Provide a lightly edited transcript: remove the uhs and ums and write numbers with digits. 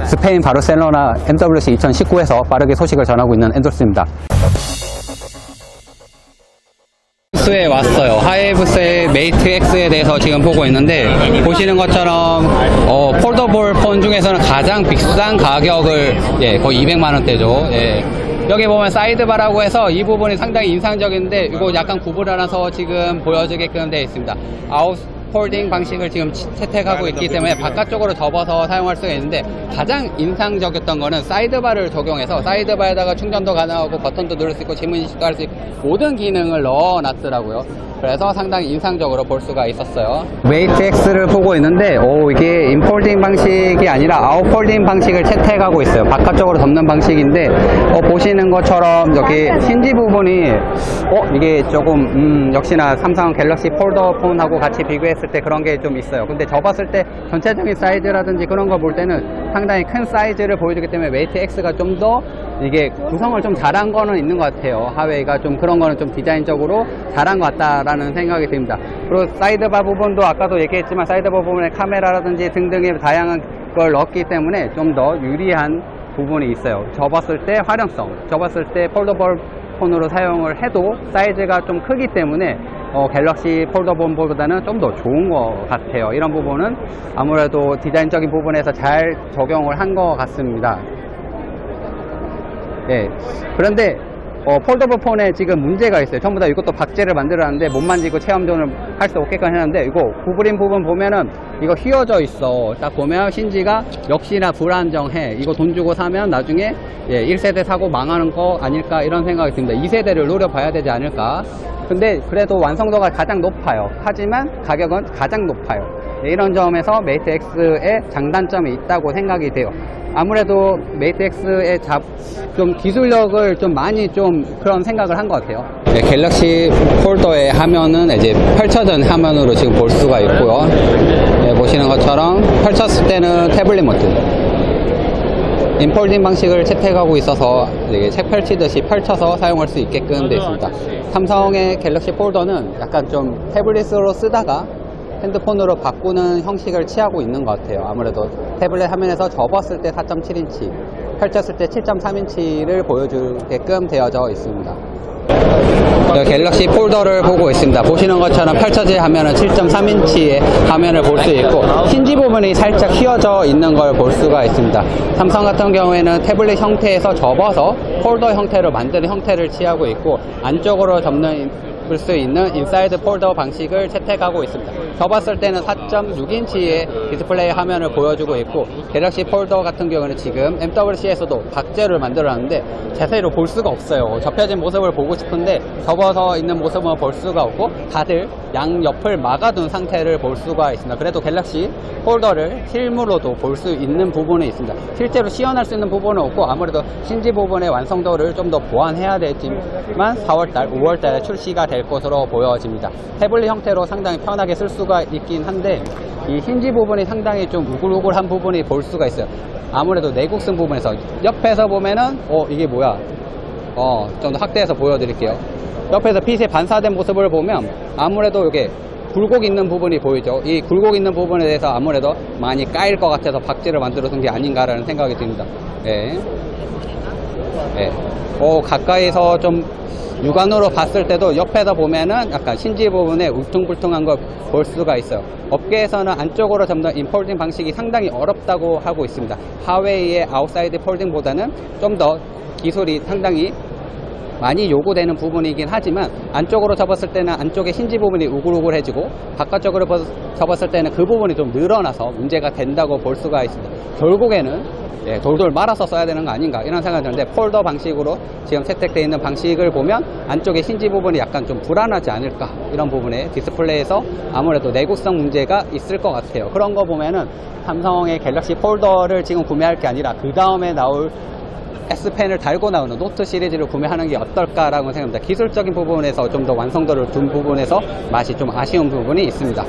스페인 바르셀로나 MWC 2019에서 빠르게 소식을 전하고 있는 엔돌스입니다. 에 왔어요. 하이브스의 메이트 X에 대해서 지금 보고 있는데, 보시는 것처럼 폴더블 폰 중에서는 가장 비싼 가격을 거의 200만원대죠. 여기 보면 사이드바라고 해서 이 부분이 상당히 인상적인데, 이거 약간 구부러놔서 지금 보여주게끔 되어 있습니다. 폴딩 방식을 지금 채택하고 있기 때문에 바깥쪽으로 접어서 사용할 수가 있는데, 가장 인상적이었던 거는 사이드바를 적용해서 사이드바에다가 충전도 가능하고 버튼도 누를 수 있고 지문 인식도 할 수 있고 모든 기능을 넣어놨더라고요. 그래서 상당히 인상적으로 볼 수가 있었어요. 메이트 X를 보고 있는데, 이게 인폴딩 방식이 아니라 아웃폴딩 방식을 채택하고 있어요. 바깥쪽으로 접는 방식인데, 보시는 것처럼 여기 힌지 부분이 이게 조금 역시나 삼성 갤럭시 폴더 폰하고 같이 비교했을 때 그런 게 좀 있어요. 근데 접었을 때 전체적인 사이즈라든지 그런 거 볼 때는 상당히 큰 사이즈를 보여주기 때문에 메이트 X가 좀 더 이게 구성을 좀 잘한 거는 있는 것 같아요. 하웨이가 좀 그런 거는 좀 디자인적으로 잘한 것 같다라는 생각이 듭니다. 그리고 사이드바 부분도 아까도 얘기했지만 사이드바 부분에 카메라라든지 등등의 다양한 걸 넣었기 때문에 좀 더 유리한 부분이 있어요. 접었을 때 활용성, 접었을 때 폴더블 폰으로 사용을 해도 사이즈가 좀 크기 때문에 갤럭시 폴더폰보다는 좀 더 좋은 것 같아요. 이런 부분은 아무래도 디자인적인 부분에서 잘 적용을 한 것 같습니다. 그런데 폴더블 폰에 지금 문제가 있어요. 전부 다 이것도 박제를 만들어놨는데 못 만지고 체험존을 할 수 없게끔 해놨는데, 이거 구부린 부분 보면은 이거 휘어져 있어. 딱 보면 힌지가 역시나 불안정해. 이거 돈 주고 사면 나중에 1세대 사고 망하는 거 아닐까 이런 생각이 듭니다. 2세대를 노려봐야 되지 않을까. 근데 그래도 완성도가 가장 높아요. 하지만 가격은 가장 높아요. 이런 점에서 메이트 X의 장단점이 있다고 생각이 돼요. 아무래도 메이트 X의 좀 기술력을 좀 많이 좀 그런 생각을 한 것 같아요. 갤럭시 폴더의 화면은 이제 펼쳐진 화면으로 지금 볼 수가 있고요. 보시는 것처럼 펼쳤을 때는 태블릿 모드, 인폴딩 방식을 채택하고 있어서 책 펼치듯이 펼쳐서 사용할 수 있게끔 되어 있습니다. 삼성의 갤럭시 폴더는 약간 좀 태블릿으로 쓰다가 핸드폰으로 바꾸는 형식을 취하고 있는 것 같아요. 아무래도 태블릿 화면에서 접었을 때 4.7인치, 펼쳤을 때 7.3인치를 보여주게끔 되어져 있습니다. 갤럭시 폴더를 보고 있습니다. 보시는 것처럼 펼쳐진 화면은 7.3인치의 화면을 볼 수 있고, 힌지 부분이 살짝 휘어져 있는 걸 볼 수가 있습니다. 삼성 같은 경우에는 태블릿 형태에서 접어서 폴더 형태로 만드는 형태를 취하고 있고, 안쪽으로 접는 볼 수 있는 인사이드 폴더 방식을 채택하고 있습니다. 접었을 때는 4.6인치의 디스플레이 화면을 보여주고 있고, 갤럭시 폴더 같은 경우는 지금 MWC에서도 박제를 만들어놨는데 자세히로 볼 수가 없어요. 접혀진 모습을 보고 싶은데 접어서 있는 모습은 볼 수가 없고, 다들 양옆을 막아둔 상태를 볼 수가 있습니다. 그래도 갤럭시 폴더를 실물로도 볼 수 있는 부분이 있습니다. 실제로 시연할 수 있는 부분은 없고, 아무래도 힌지 부분의 완성도를 좀 더 보완해야 되지만 4월달, 5월달에 출시가 될 것으로 보여집니다. 태블릿 형태로 상당히 편하게 쓸 수가 있긴 한데, 이 힌지 부분이 상당히 좀 우글우글한 부분이 볼 수가 있어요. 아무래도 내국승 부분에서 옆에서 보면은 이게 뭐야, 좀 더 확대해서 보여드릴게요. 옆에서 핏이 반사된 모습을 보면 아무래도 이게 굴곡 있는 부분이 보이죠. 이 굴곡 있는 부분에 대해서 아무래도 많이 까일 것 같아서 박제를 만들어 둔 게 아닌가라는 생각이 듭니다. 가까이서 좀 육안으로 봤을 때도 옆에서 보면은 약간 힌지 부분에 울퉁불퉁한 걸 볼 수가 있어요. 업계에서는 안쪽으로 접는 인폴딩 방식이 상당히 어렵다고 하고 있습니다. 하웨이의 아웃사이드 폴딩보다는 좀 더 기술이 상당히 많이 요구되는 부분이긴 하지만, 안쪽으로 접었을 때는 안쪽의 힌지 부분이 우글우글해지고, 바깥쪽으로 접었을 때는 그 부분이 좀 늘어나서 문제가 된다고 볼 수가 있습니다. 결국에는 돌돌 말아서 써야 되는 거 아닌가 이런 생각이 드는데, 폴더 방식으로 지금 채택되어 있는 방식을 보면 안쪽에 힌지 부분이 약간 좀 불안하지 않을까, 이런 부분에 디스플레이에서 아무래도 내구성 문제가 있을 것 같아요. 그런 거 보면은 삼성의 갤럭시 폴더를 지금 구매할 게 아니라 그 다음에 나올 S펜을 달고 나오는 노트 시리즈를 구매하는 게 어떨까라고 생각합니다. 기술적인 부분에서 좀 더 완성도를 둔 부분에서 맛이 좀 아쉬운 부분이 있습니다.